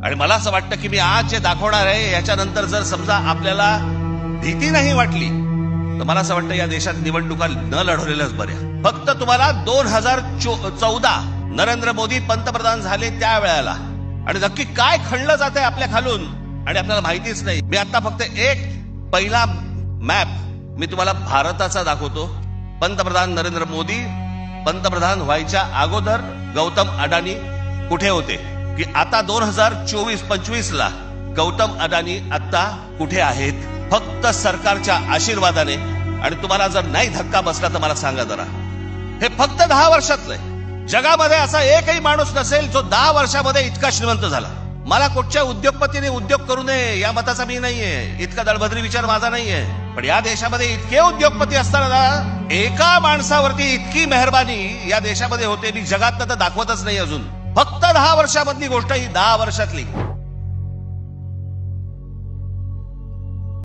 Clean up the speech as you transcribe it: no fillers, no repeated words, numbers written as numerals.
आणि मला असं वाटतं की मी आज जे दाखवणार आहे याच्यानंतर जर समजा आपल्याला भीती नाही वाटली तर मला असं वाटतं या देशात निवडणुका न लढवलेल्याच बऱ्या. फक्त तुम्हाला 2014 नरेंद्र मोदी पंतप्रधान झाले त्यावेळेला आणि नक्की काय खणलं जात आहे आपल्या खालून आणि आपल्याला माहितीच नाही. मी आता फक्त एक पहिला मॅप मी तुम्हाला भारताचा दाखवतो. पंतप्रधान नरेंद्र मोदी पंतप्रधान व्हायच्या अगोदर गौतम अडाणी कुठे होते की आता 2024-25 ला गौतम अडाणी आता कुठे आहेत. फक्त सरकारच्या आशीर्वादाने. आणि तुम्हाला जर नाही धक्का बसला तर मला सांगा जरा, हे फक्त 10 वर्षातलं आहे. जगामध्ये असा एकही माणूस नसेल जो 10 वर्षामध्ये इतका श्रीमंत झाला. मला कुठच्या उद्योगपतीने उद्योग करू नये या मताचा मी नाहीये, इतका दळभद्री विचार माझा नाहीये. पण या देशामध्ये इतके उद्योगपती असताना एका माणसावरती इतकी मेहरबानी या देशामध्ये होते मी जगात तर दाखवतच नाही अजून. फक्त 10 वर्षामधली गोष्ट ही 10 वर्षातली.